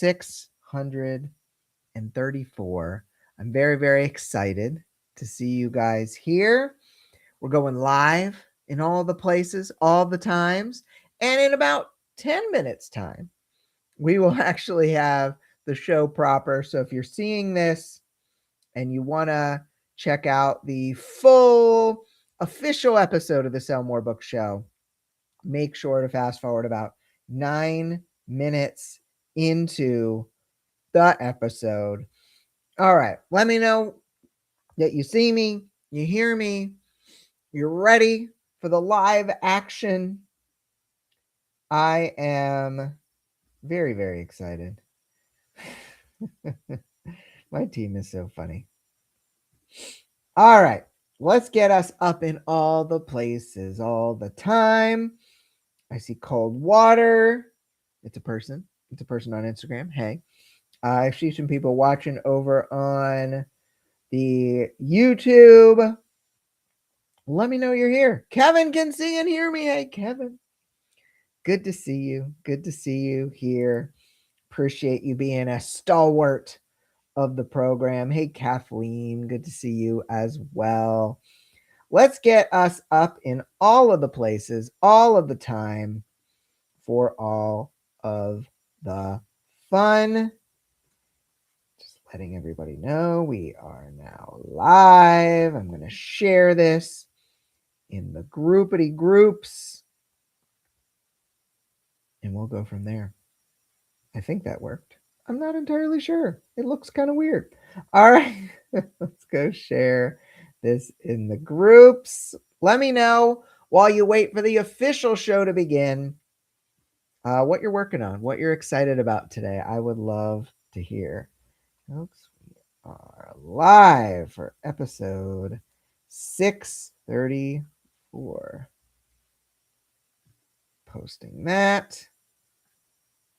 634. I'm very, very excited to see you guys here. We're going live in all the places, all the times, and in about 10 minutes time, we will actually have the show proper. So if you're seeing this and you want to check out the full official episode of the Sell More Book Show, make sure to fast forward about 9 minutes into the episode. All right, let me know that you see me, you hear me, you're ready for the live action. I am very, very excited. My team is so funny. All right, let's get us up in all the places all the time. I see Cold Water. It's a person. It's a person on Instagram. Hey. I see some people watching over on the YouTube. Let me know you're here. Kevin can see and hear me. Hey, Kevin. Good to see you. Good to see you here. Appreciate you being a stalwart of the program. Hey, Kathleen. Good to see you as well. Let's get us up in all of the places, all of the time, for all of the fun. Just letting everybody know we are now live. I'm going to share this in the groupity groups, and we'll go from there. I think that worked. I'm not entirely sure. It looks kind of weird. All right, let's go share this in the groups. Let me know while you wait for the official show to begin what you're working on, what you're excited about today. I would love to hear. Folks, we are live for episode 634. Posting that.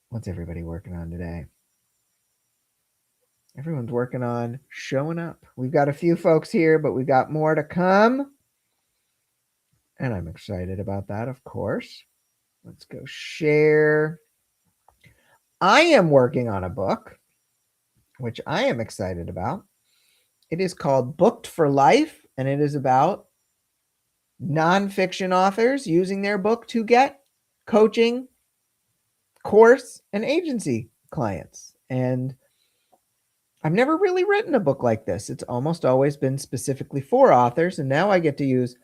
What's everybody working on today? Everyone's working on showing up. We've got a few folks here, but we've got more to come. And I'm excited about that, of course. Let's go share. I am working on a book, which I am excited about. It is called Booked for Life, and it is about nonfiction authors using their book to get coaching, course, and agency clients. And I've never really written a book like this. It's almost always been specifically for authors, and now I get to use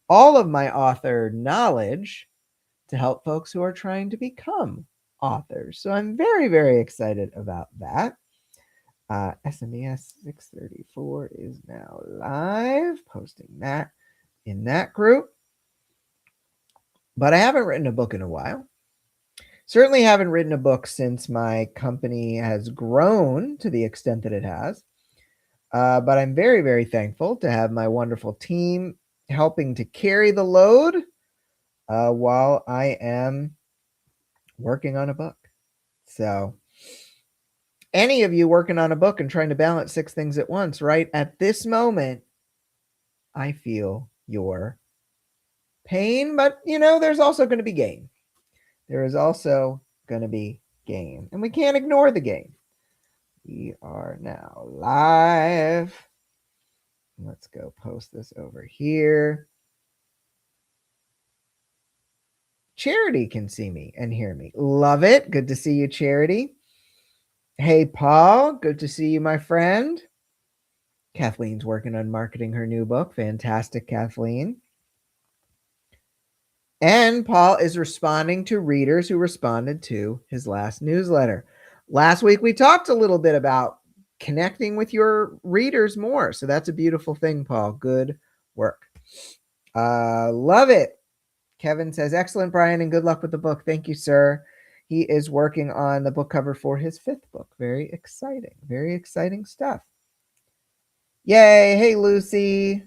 all of my author knowledge to help folks who are trying to become authors. So I'm very, very excited about that. SMES 634 is now live, posting that in that group. But I haven't written a book in a while. Certainly haven't written a book since my company has grown to the extent that it has. But I'm very, very thankful to have my wonderful team helping to carry the load while I am working on a book. So any of you working on a book and trying to balance 6 things at once, right at this moment, I feel your pain, but there's also going to be gain. There is also going to be gain, and we can't ignore the gain. We are now live. Let's go post this over here. Charity can see me and hear me. Love it. Good to see you, Charity. Hey, Paul. Good to see you, my friend. Kathleen's working on marketing her new book. Fantastic, Kathleen. And Paul is responding to readers who responded to his last newsletter. Last week, we talked a little bit about connecting with your readers more. So that's a beautiful thing, Paul. Good work. Love it. Kevin says, excellent, Brian, and good luck with the book. Thank you, sir. He is working on the book cover for his 5th book. Very exciting stuff. Yay. Hey, Lucy.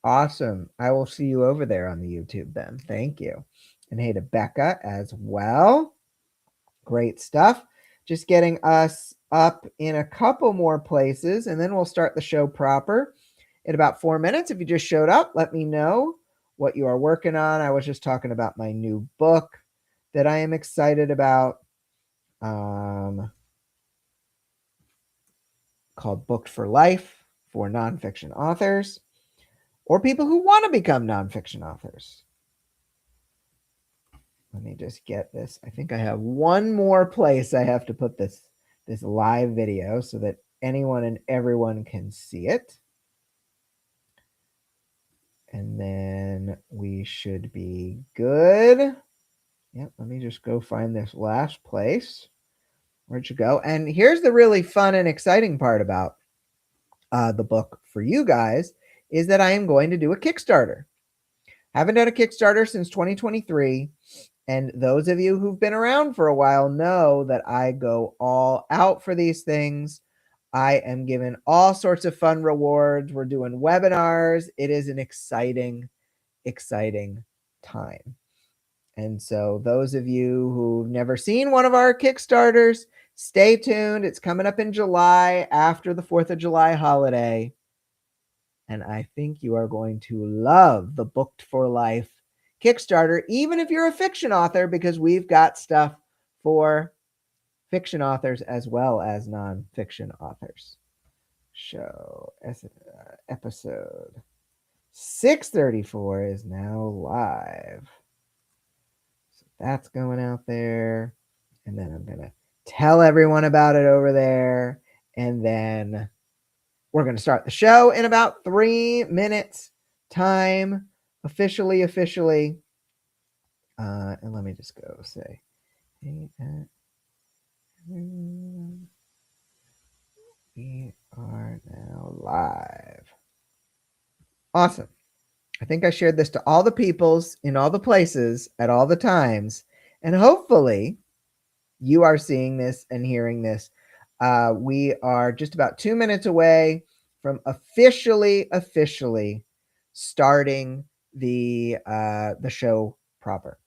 Awesome. I will see you over there on the YouTube then. Thank you. And hey to Becca as well. Great stuff. Just getting us up in a couple more places, and then we'll start the show proper in about 4 minutes. If you just showed up, let me know what you are working on. I was just talking about my new book that I am excited about. called Booked for Life for nonfiction authors or people who want to become nonfiction authors. Let me just get this. I think I have one more place I have to put this live video so that anyone and everyone can see it. And then we should be good. Yep, let me just go find this last place. Where'd you go? And here's the really fun and exciting part about the book for you guys is that I am going to do a Kickstarter. Haven't done a Kickstarter since 2023. And those of you who've been around for a while know that I go all out for these things. I am given all sorts of fun rewards. We're doing webinars. It is an exciting, exciting time. And so those of you who've never seen one of our Kickstarters, stay tuned. It's coming up in July after the 4th of July holiday. And I think you are going to love the Booked for Life Kickstarter, even if you're a fiction author, because we've got stuff for fiction authors as well as nonfiction authors. Show episode 634 is now live. So that's going out there. And then I'm going to tell everyone about it over there. And then we're going to start the show in about 3 minutes time. Officially. And let me just go say, hey, we are now live. Awesome. I think I shared this to all the peoples in all the places at all the times. And hopefully you are seeing this and hearing this. We are just about 2 minutes away from officially starting the show proper.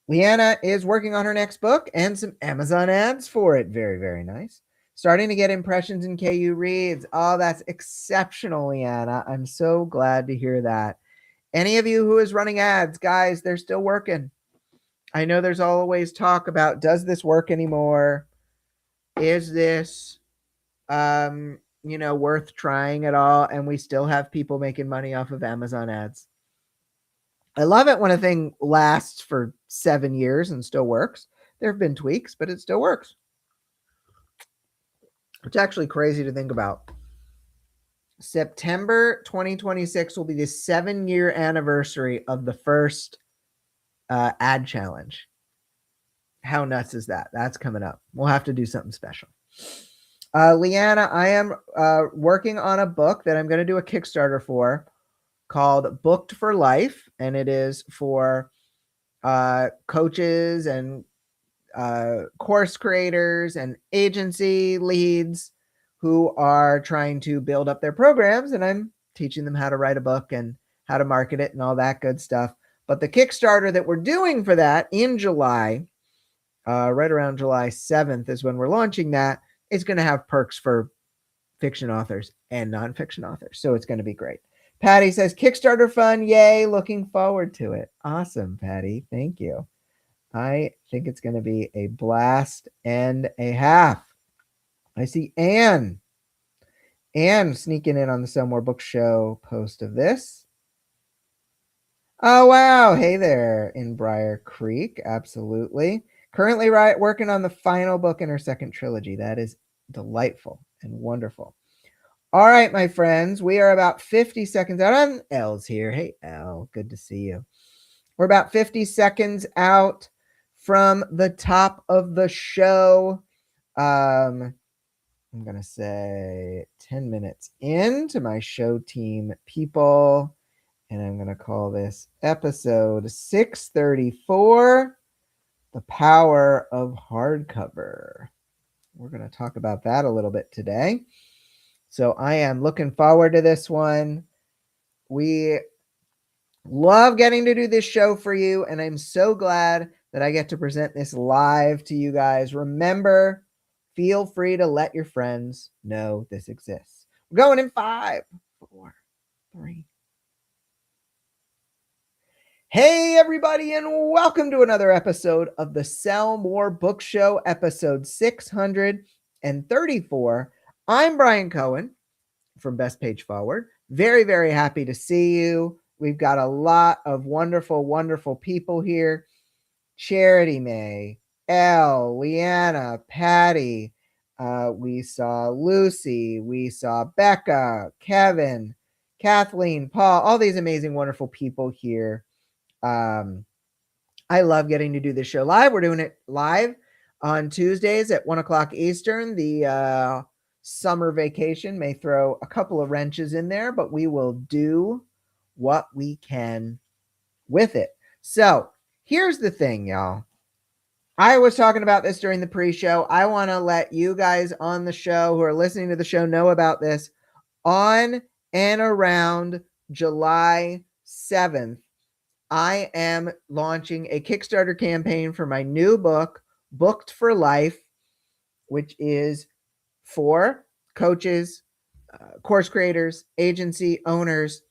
Leanna is working on her next book and some Amazon ads for it. Very, very nice. Starting to get impressions in KU Reads. Oh, that's exceptional, Leanna. I'm so glad to hear that. Any of you who is running ads, guys, they're still working. I know there's always talk about, does this work anymore? Is this, worth trying at all? And we still have people making money off of Amazon ads. I love it when a thing lasts for 7 years and still works. There have been tweaks, but it still works. It's actually crazy to think about. September 2026 will be the 7-year anniversary of the first ad challenge. How nuts is that? That's coming up. We'll have to do something special. Leanna, I am working on a book that I'm going to do a Kickstarter for called Booked for Life, and it is for coaches and course creators and agency leads who are trying to build up their programs, and I'm teaching them how to write a book and how to market it and all that good stuff. But the Kickstarter that we're doing for that in July, right around July 7th is when we're launching that. It's going to have perks for fiction authors and nonfiction authors. So it's going to be great. Patty says, Kickstarter fun. Yay. Looking forward to it. Awesome, Patty. Thank you. I think it's going to be a blast and a half. I see Anne sneaking in on the Sell More Books Show post of this. Oh, wow. Hey there in Briar Creek. Absolutely. Currently working on the final book in her second trilogy. That is delightful and wonderful. All right, my friends, we are about 50 seconds out. Elle's here. Hey, Elle, good to see you. We're about 50 seconds out from the top of the show. I'm going to say 10 minutes into my show team people, and I'm going to call this episode 634, The Power of Hardcover. We're going to talk about that a little bit today. So I am looking forward to this one. We love getting to do this show for you, and I'm so glad that I get to present this live to you guys. Remember, feel free to let your friends know this exists. We're going in 5, 4, 3. Hey, everybody, and welcome to another episode of the Sell More Book Show, episode 634. I'm Brian Cohen from Best Page Forward. Very, very happy to see you. We've got a lot of wonderful, wonderful people here. Charity May, Elle, Leanna, Patty. We saw Lucy. We saw Becca, Kevin, Kathleen, Paul, all these amazing, wonderful people here. I love getting to do this show live. We're doing it live on Tuesdays at 1 o'clock Eastern. The summer vacation may throw a couple of wrenches in there, but we will do what we can with it. So here's the thing, y'all. I was talking about this during the pre-show. I want to let you guys on the show who are listening to the show know about this. On and around July 7th, I am launching a Kickstarter campaign for my new book, Booked for Life, which is for coaches, course creators, agency owners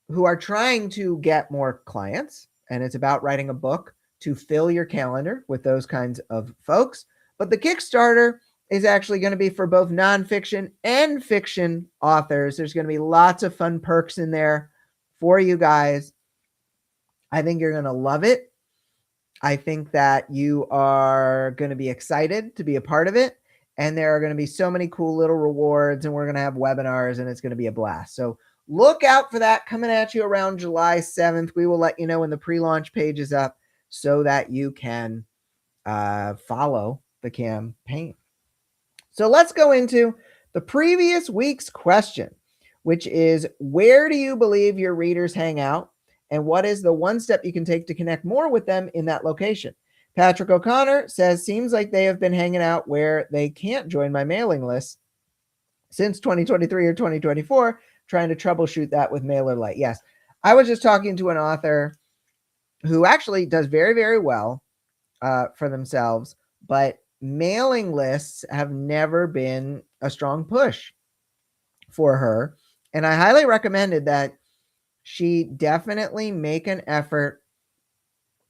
who are trying to get more clients. And it's about writing a book to fill your calendar with those kinds of folks. But the Kickstarter is actually going to be for both nonfiction and fiction authors. There's going to be lots of fun perks in there for you guys. I think you're going to love it. I think that you are going to be excited to be a part of it. And there are going to be so many cool little rewards, and we're going to have webinars, and it's going to be a blast. So look out for that coming at you around July 7th. We will let you know when the pre-launch page is up so that you can follow the campaign. So let's go into the previous week's question, which is, where do you believe your readers hang out? And what is the one step you can take to connect more with them in that location? Patrick O'Connor says, seems like they have been hanging out where they can't join my mailing list since 2023 or 2024, trying to troubleshoot that with MailerLite. Yes, I was just talking to an author who actually does very, very well for themselves, but mailing lists have never been a strong push for her. And I highly recommended that she definitely make an effort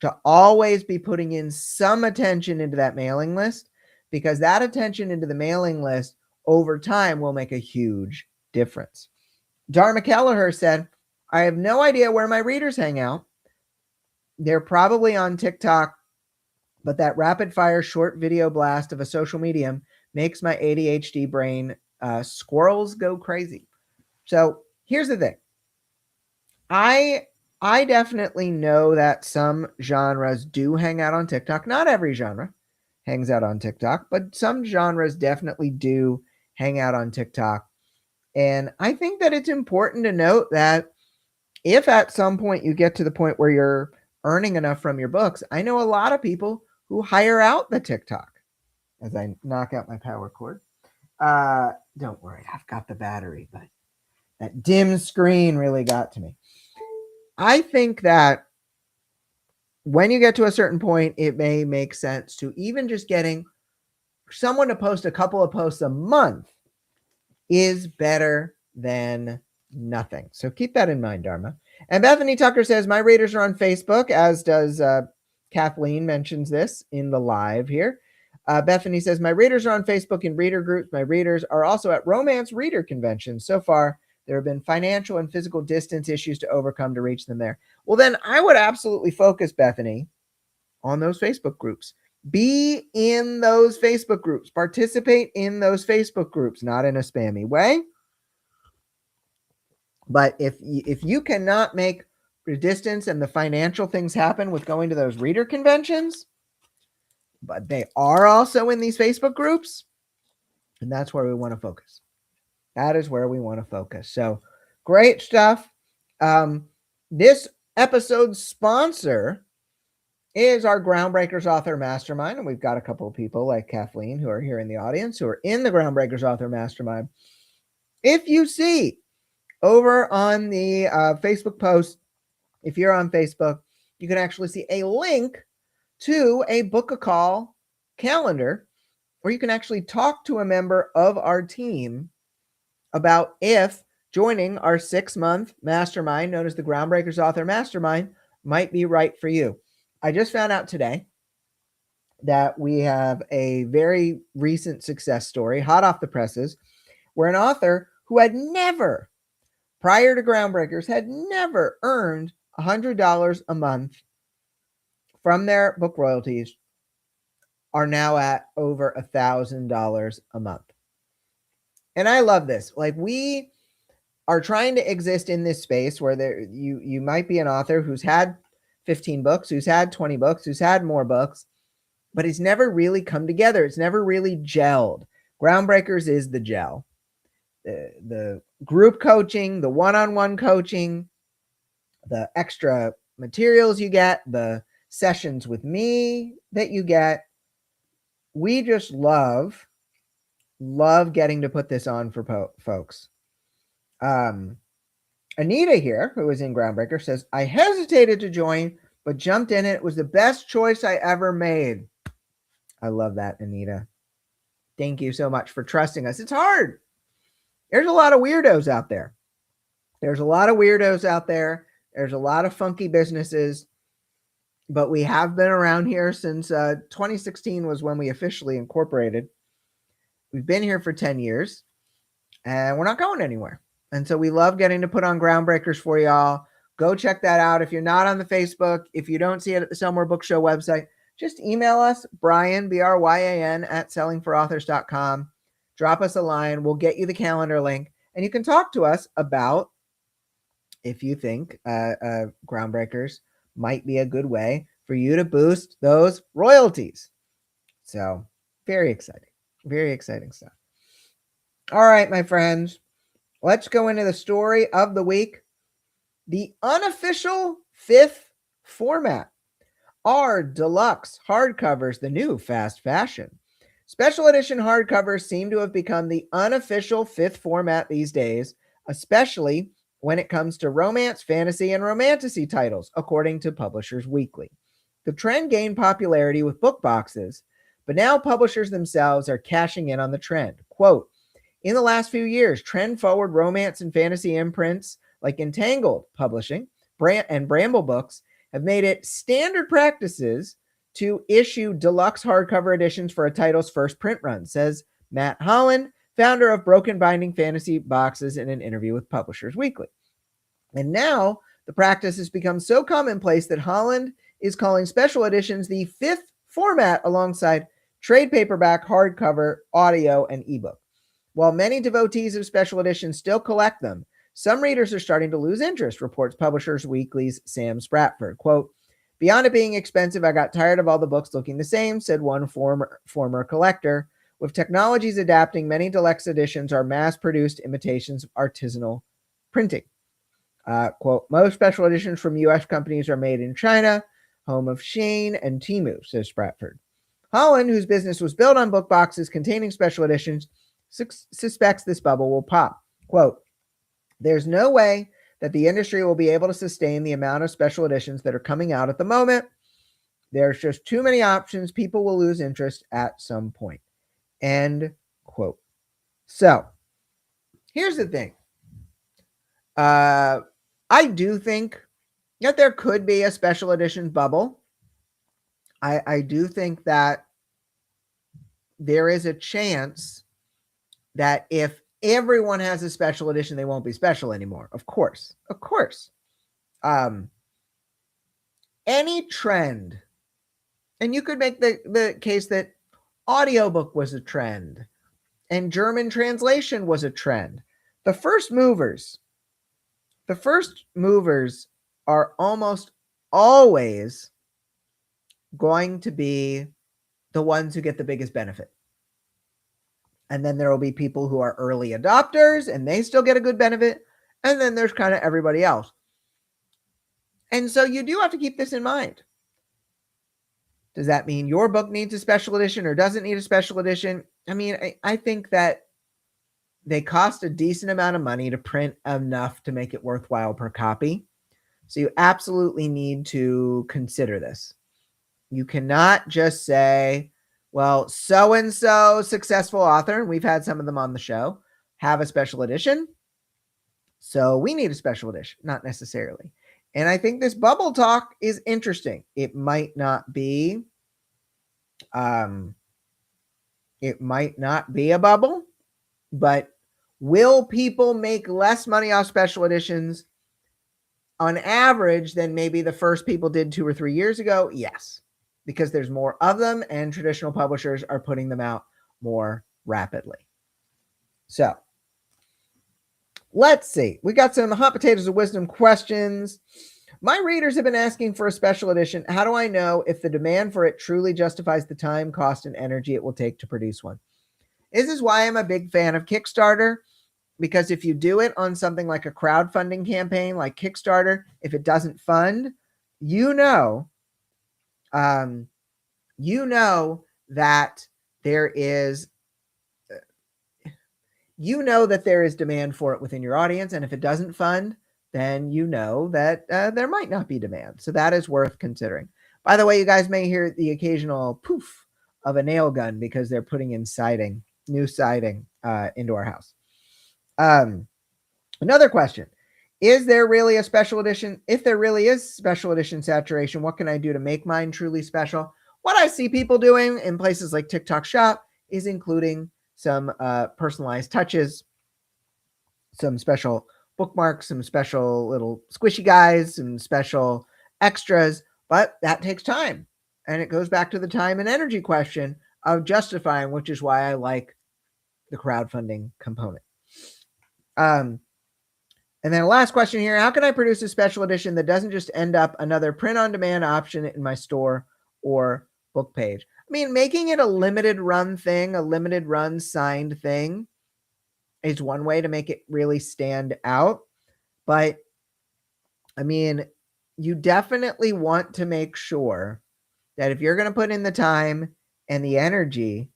to always be putting in some attention into that mailing list, because that attention into the mailing list over time will make a huge difference. Dharma Kelleher said, I have no idea where my readers hang out. They're probably on TikTok, but that rapid fire short video blast of a social medium makes my ADHD brain squirrels go crazy. So here's the thing. I definitely know that some genres do hang out on TikTok. Not every genre hangs out on TikTok, but some genres definitely do hang out on TikTok. And I think that it's important to note that if at some point you get to the point where you're earning enough from your books, I know a lot of people who hire out the TikTok. As I knock out my power cord. Don't worry, I've got the battery, but that dim screen really got to me. I think that when you get to a certain point, it may make sense to even just getting someone to post a couple of posts a month is better than nothing. So keep that in mind, Dharma. And Bethany Tucker says, my readers are on Facebook, as does Kathleen mentions this in the live here. Bethany says, my readers are on Facebook in reader groups. My readers are also at romance reader conventions. So far, there have been financial and physical distance issues to overcome to reach them there. Well, then I would absolutely focus, Bethany, on those Facebook groups. Be in those Facebook groups. Participate in those Facebook groups, not in a spammy way. But if you cannot make the distance and the financial things happen with going to those reader conventions, but they are also in these Facebook groups, and that's where we want to focus. That is where we want to focus. So great stuff. This episode's sponsor is our Groundbreakers Author Mastermind. And we've got a couple of people like Kathleen who are here in the audience who are in the Groundbreakers Author Mastermind. If you see over on the Facebook post, if you're on Facebook, you can actually see a link to a book a call calendar where you can actually talk to a member of our team about if joining our 6-month mastermind known as the Groundbreakers Author Mastermind might be right for you. I just found out today that we have a very recent success story, hot off the presses, where an author who had never, prior to Groundbreakers, had never earned $100 a month from their book royalties are now at over $1,000 a month. And I love this. Like, we are trying to exist in this space where you might be an author who's had 15 books, who's had 20 books, who's had more books, but it's never really come together. It's never really gelled. Groundbreakers is the gel. The group coaching, the one-on-one coaching, the extra materials you get, the sessions with me that you get. We just love getting to put this on for folks. Anita here, who is in Groundbreaker, says, I hesitated to join, but jumped in. It was the best choice I ever made. I love that, Anita. Thank you so much for trusting us. It's hard. There's a lot of weirdos out there. There's a lot of funky businesses, but we have been around here since 2016 was when we officially incorporated. We've been here for 10 years, and we're not going anywhere. And so we love getting to put on Groundbreakers for y'all. Go check that out. If you're not on the Facebook, if you don't see it at the Sell More Book Show website, just email us, Brian, B-R-Y-A-N, at sellingforauthors.com. Drop us a line. We'll get you the calendar link. And you can talk to us about if you think Groundbreakers might be a good way for you to boost those royalties. So very exciting stuff. All right, my friends, let's go into the story of the week. The unofficial fifth format are deluxe hardcovers, the new fast fashion. Special edition hardcovers seem to have become the unofficial fifth format these days, especially when it comes to romance, fantasy, and romantasy titles, according to Publishers Weekly. The trend gained popularity with book boxes, but now publishers themselves are cashing in on the trend. Quote, in the last few years, trend-forward romance and fantasy imprints like Entangled Publishing and Bramble Books have made it standard practices to issue deluxe hardcover editions for a title's first print run, says Matt Holland, founder of Broken Binding Fantasy Boxes, in an interview with Publishers Weekly. And now the practice has become so commonplace that Holland is calling special editions the fifth format alongside trade paperback, hardcover, audio, and ebook. While many devotees of special editions still collect them, some readers are starting to lose interest, reports Publishers Weekly's Sam Spratford. Quote, beyond it being expensive, I got tired of all the books looking the same, said one former collector. With technologies adapting, many deluxe editions are mass-produced imitations of artisanal printing. Quote, most special editions from U.S. companies are made in China, home of Shein and Temu, says Spratford. Holland, whose business was built on book boxes containing special editions, suspects this bubble will pop. Quote, there's no way that the industry will be able to sustain the amount of special editions that are coming out at the moment. There's just too many options. People will lose interest at some point. End quote. So here's the thing. I do think that there could be a special edition bubble. I do think that there is a chance that if everyone has a special edition, they won't be special anymore. Of course. Any trend, and you could make the case that audiobook was a trend and German translation was a trend. The first movers are almost always going to be the ones who get the biggest benefit. And then there will be people who are early adopters and they still get a good benefit. And then there's kind of everybody else. And so you do have to keep this in mind. Does that mean your book needs a special edition or doesn't need a special edition? I mean, I think that they cost a decent amount of money to print enough to make it worthwhile per copy. So you absolutely need to consider this. You cannot just say, well, so-and-so successful author, and we've had some of them on the show, have a special edition. So we need a special edition, not necessarily. And I think this bubble talk is interesting. It might not be It might not be a bubble, but will people make less money off special editions on average than maybe the first people did 2 or 3 years ago? Yes, because there's more of them and traditional publishers are putting them out more rapidly. So let's see. We got some hot potatoes of wisdom questions. My readers have been asking for a special edition. How do I know if the demand for it truly justifies the time, cost, and energy it will take to produce one? This is why I'm a big fan of Kickstarter, because if you do it on something like a crowdfunding campaign like Kickstarter, if it doesn't fund, you know that there is demand for it within your audience, and if it doesn't fund, then you know that there might not be demand. So that is worth considering. By the way, you guys may hear the occasional poof of a nail gun because they're putting in new siding into our house. Another question. Is there really a special edition? If there really is special edition saturation, what can I do to make mine truly special? What I see people doing in places like TikTok Shop is including some personalized touches, some special bookmarks, some special little squishy guys, some special extras, but that takes time. And it goes back to the time and energy question of justifying, which is why I like the crowdfunding component. And then the last question here, how can I produce a special edition that doesn't just end up another print-on-demand option in my store or book page? I mean, making it a limited run thing, a limited run signed thing is one way to make it really stand out. But I mean, you definitely want to make sure that if you're going to put in the time and the energy,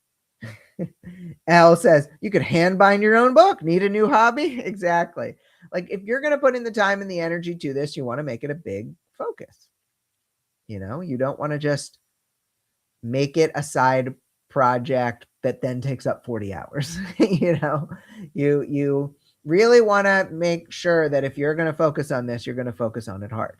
Al says, you could hand bind your own book. Need a new hobby? Exactly. Like if you're going to put in the time and the energy to this, you want to make it a big focus. You know, you don't want to just make it a side project that then takes up 40 hours. You really want to make sure that if you're going to focus on this, you're going to focus on it hard.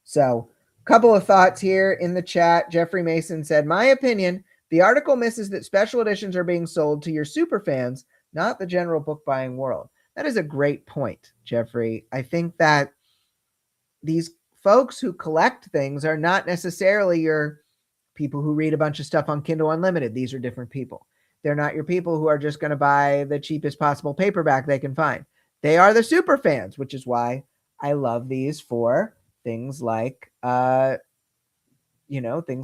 So a couple of thoughts here in the chat. Jeffrey Mason said, my opinion, the article misses that special editions are being sold to your super fans, not the general book buying world. That is a great point, Jeffrey. I think that these folks who collect things are not necessarily your people who read a bunch of stuff on Kindle Unlimited. These are different people. They're not your people who are just going to buy the cheapest possible paperback they can find. They are the super fans, which is why I love these for things like, things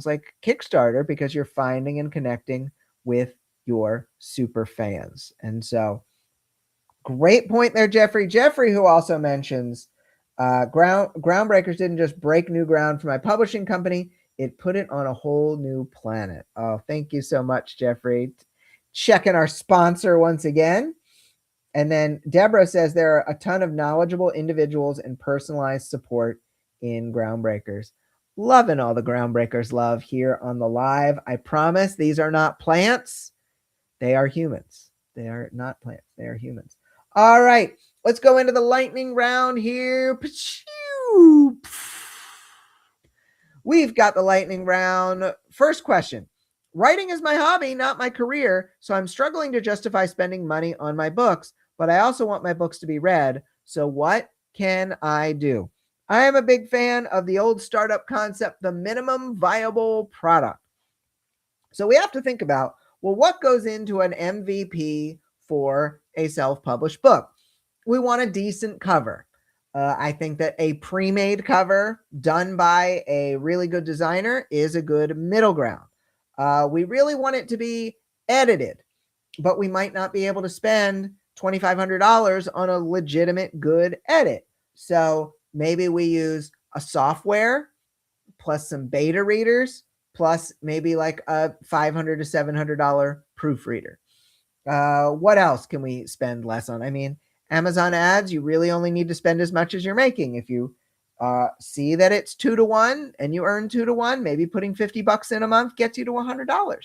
like Kickstarter, because you're finding and connecting with your super fans. And so great point there, Jeffrey. Jeffrey, who also mentions Groundbreakers didn't just break new ground for my publishing company. It put it on a whole new planet. Oh, thank you so much, Jeffrey. Checking our sponsor once again. And then Deborah says there are a ton of knowledgeable individuals and personalized support in Groundbreakers. Loving all the Groundbreakers love here on the live. I promise these are not plants. They are humans. They are not plants. They are humans. All right. Let's go into the lightning round here. We've got the lightning round. First question. Writing is my hobby, not my career, so I'm struggling to justify spending money on my books, but I also want my books to be read. So what can I do? I am a big fan of the old startup concept, the minimum viable product. So we have to think about, well, what goes into an MVP for a self-published book? We want a decent cover. I think that a pre-made cover done by a really good designer is a good middle ground. We really want it to be edited, but we might not be able to spend $2,500 on a legitimate good edit. So maybe we use a software plus some beta readers plus maybe like a $500 to $700 proofreader. What else can we spend less on? I mean, Amazon ads, you really only need to spend as much as you're making. If you see that it's 2-to-1 and you earn 2-to-1, maybe putting $50 in a month gets you to $100.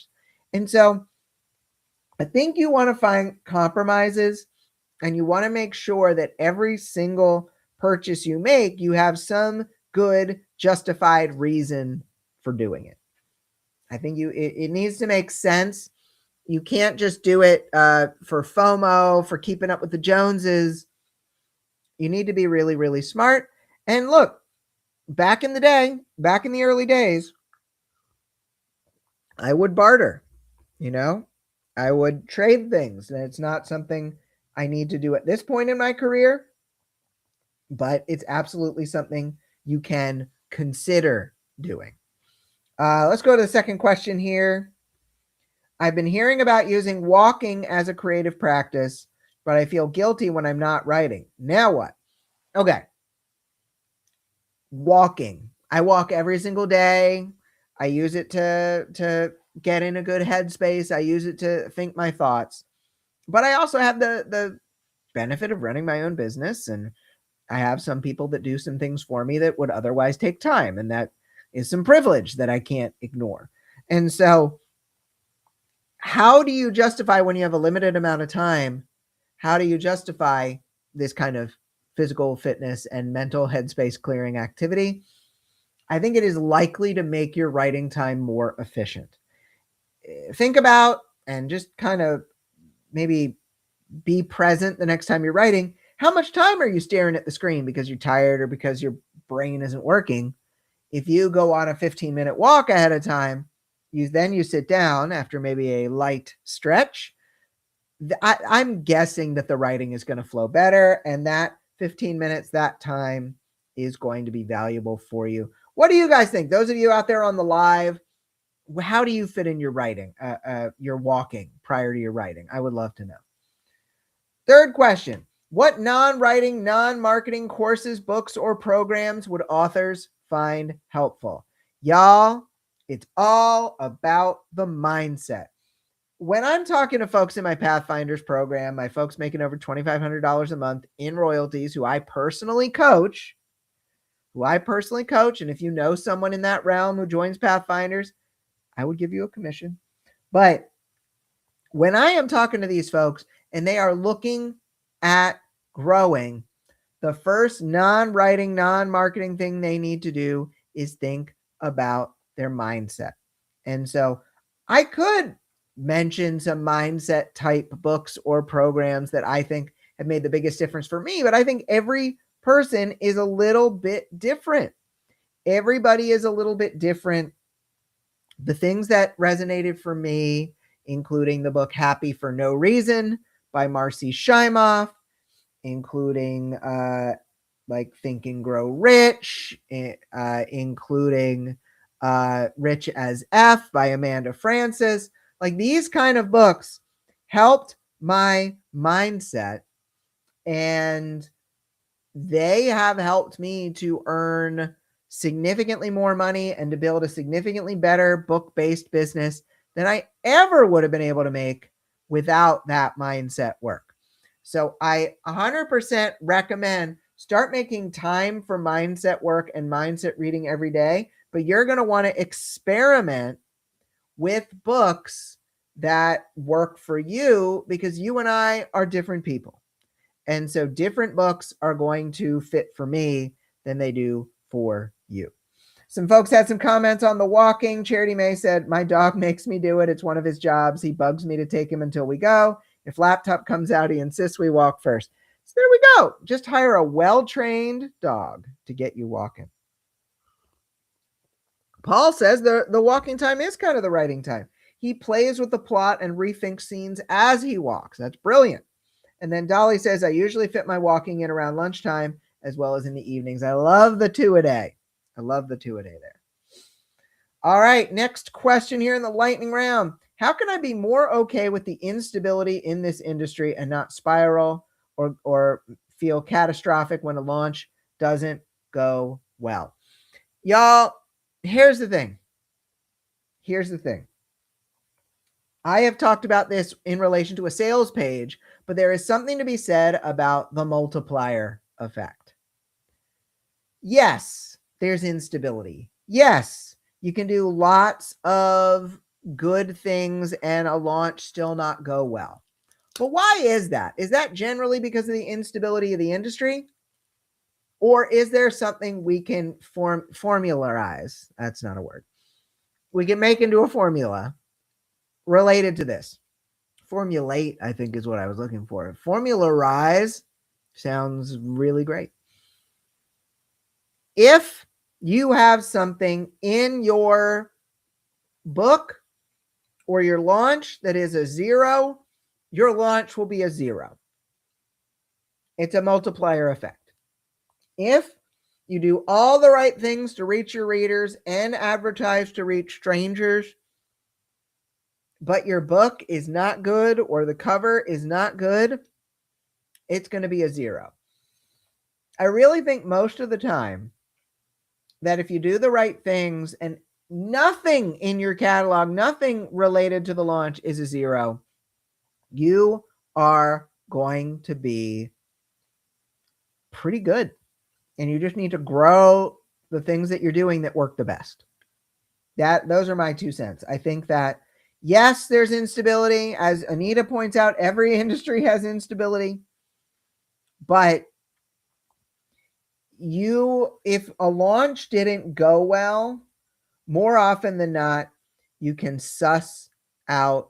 And so I think you want to find compromises, and you want to make sure that every single purchase you make, you have some good justified reason for doing it. I think it needs to make sense. You can't just do it for FOMO, for keeping up with the Joneses. You need to be really, really smart. And look, back in the day, back in the early days, I would barter, you know, I would trade things. And it's not something I need to do at this point in my career, but it's absolutely something you can consider doing. Let's go to the second question here. I've been hearing about using walking as a creative practice, but I feel guilty when I'm not writing. Now what? Okay. Walking. I walk every single day. I use it to get in a good headspace. I use it to think my thoughts. But I also have the benefit of running my own business, and I have some people that do some things for me that would otherwise take time, and that is some privilege that I can't ignore. And so how do you justify when you have a limited amount of time? How do you justify this kind of physical fitness and mental headspace clearing activity? I think it is likely to make your writing time more efficient. Think about and just kind of maybe be present the next time you're writing. How much time are you staring at the screen because you're tired or because your brain isn't working? If you go on a 15-minute walk ahead of time, you sit down after maybe a light stretch. I'm guessing that the writing is going to flow better, and that 15 minutes, that time is going to be valuable for you. What do you guys think? Those of you out there on the live, how do you fit in your writing, your walking prior to your writing? I would love to know. Third question. What non-writing, non-marketing courses, books, or programs would authors find helpful? Y'all, it's all about the mindset. When I'm talking to folks in my Pathfinders program, my folks making over $2,500 a month in royalties, who I personally coach, and if you know someone in that realm who joins Pathfinders, I would give you a commission. But when I am talking to these folks and they are looking at growing, the first non-writing, non-marketing thing they need to do is think about their mindset. And so I could mention some mindset type books or programs that I think have made the biggest difference for me, but I think every person is a little bit different. Everybody is a little bit different. The things that resonated for me, including the book Happy for No Reason by Marcy Shimoff, including like Think and Grow Rich, including Rich as F by Amanda Frances. Like, these kind of books helped my mindset, and they have helped me to earn significantly more money and to build a significantly better book-based business than I ever would have been able to make without that mindset work. So I 100% recommend start making time for mindset work and mindset reading every day, but you're going to want to experiment with books that work for you, because you and I are different people. And so different books are going to fit for me than they do for you. Some folks had some comments on the walking. Charity May said, my dog makes me do it. It's one of his jobs. He bugs me to take him until we go. If laptop comes out, he insists we walk first. So there we go. Just hire a well-trained dog to get you walking. Paul says the walking time is kind of the writing time. He plays with the plot and rethinks scenes as he walks. That's brilliant. And then Dolly says, I usually fit my walking in around lunchtime as well as in the evenings. I love the 2 a day. I love the 2 a day there. All right, next question here in the lightning round. How can I be more okay with the instability in this industry and not spiral or feel catastrophic when a launch doesn't go well? Y'all, here's the thing. I have talked about this in relation to a sales page, but there is something to be said about the multiplier effect. Yes, there's instability. Yes, you can do lots of good things and a launch still not go well. But why is that? Is that generally because of the instability of the industry? Or is there something we can formularize? That's not a word. we can make into a formula related to this. Formulate, I think, is what I was looking for. Formularize sounds really great. If you have something in your book or your launch that is a 0, your launch will be a 0. It's a multiplier effect. If you do all the right things to reach your readers and advertise to reach strangers, but your book is not good or the cover is not good, it's going to be a 0. I really think most of the time that if you do the right things and nothing in your catalog, nothing related to the launch is a 0, you are going to be pretty good. And you just need to grow the things that you're doing that work the best. Those are my 2 cents. I think that, yes, there's instability. As Anita points out, every industry has instability. But if a launch didn't go well, more often than not, you can suss out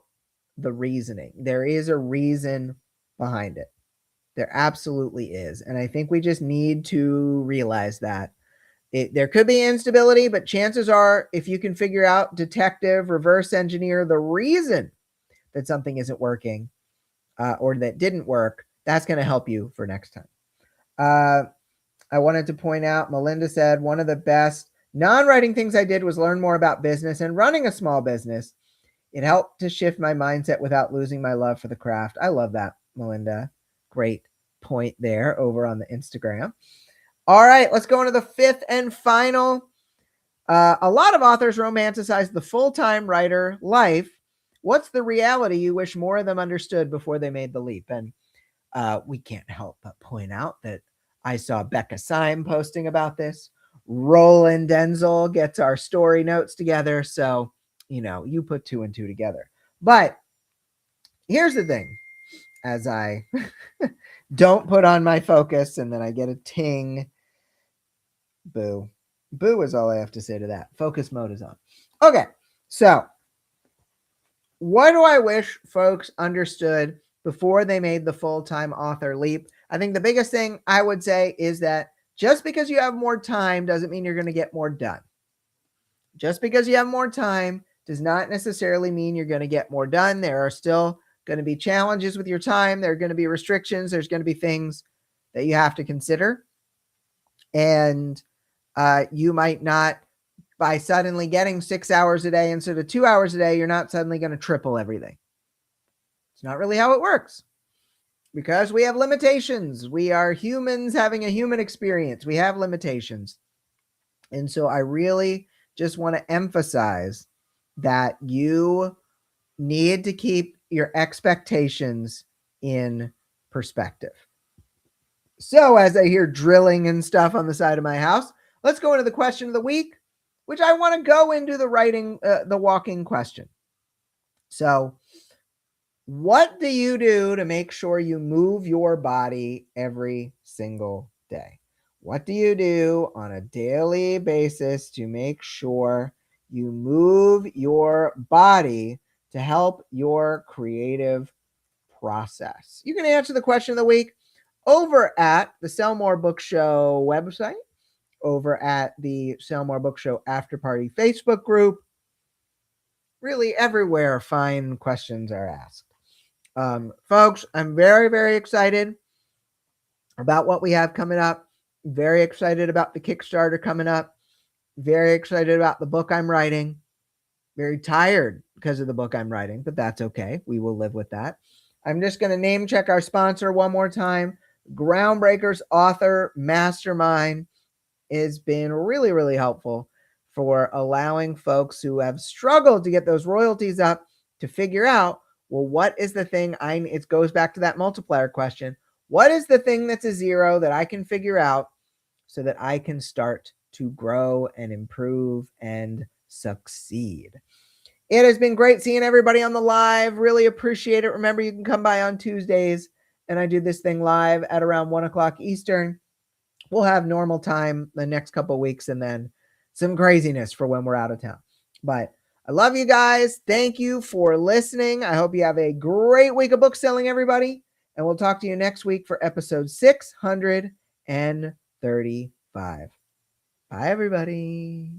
the reasoning. There is a reason behind it. There absolutely is. And I think we just need to realize that. There could be instability, but chances are, if you can figure out, detective, reverse engineer the reason that something isn't working or that didn't work, that's going to help you for next time. I wanted to point out, Melinda said, one of the best non-writing things I did was learn more about business and running a small business. It helped to shift my mindset without losing my love for the craft. I love that, Melinda. Great point there over on the Instagram. All right, let's go into the 5th and final. A lot of authors romanticize the full-time writer life. What's the reality you wish more of them understood before they made the leap? And we can't help but point out that I saw Becca Syme posting about this. Roland Denzel gets our story notes together. So, you put 2 and 2 together. But here's the thing. As I don't put on my focus and then I get a ting. Boo. Boo is all I have to say to that. Focus mode is on. Okay. So what do I wish folks understood before they made the full-time author leap? I think the biggest thing I would say is that just because you have more time doesn't mean you're going to get more done. Just because you have more time does not necessarily mean you're going to get more done. There are still going to be challenges with your time. There are going to be restrictions. There's going to be things that you have to consider. And you might not, by suddenly getting 6 hours a day instead of 2 hours a day, you're not suddenly going to triple everything. It's not really how it works. Because we have limitations. We are humans having a human experience. We have limitations. And so I really just want to emphasize that you need to keep your expectations in perspective. So as I hear drilling and stuff on the side of my house, let's go into the question of the week, which I want to go into the walking question. So what do you do to make sure you move your body every single day? What do you do on a daily basis to make sure you move your body to help your creative process? You can answer the question of the week over at the Sell More Book Show website, over at the Sell More Book Show After Party Facebook group. Really everywhere fine questions are asked. Folks, I'm very, very excited about what we have coming up. Very excited about the Kickstarter coming up. Very excited about the book I'm writing. Very tired because of the book I'm writing, but that's okay. We will live with that. I'm just going to name check our sponsor one more time. Groundbreakers Author Mastermind has been really, really helpful for allowing folks who have struggled to get those royalties up to figure out, well, what is the thing it goes back to that multiplier question. What is the thing that's a 0 that I can figure out so that I can start to grow and improve and succeed? It has been great seeing everybody on the live. Really appreciate it. Remember, you can come by on Tuesdays and I do this thing live at around 1:00 Eastern. We'll have normal time the next couple of weeks and then some craziness for when we're out of town. But I love you guys. Thank you for listening. I hope you have a great week of book selling, everybody. And we'll talk to you next week for episode 635. Bye, everybody.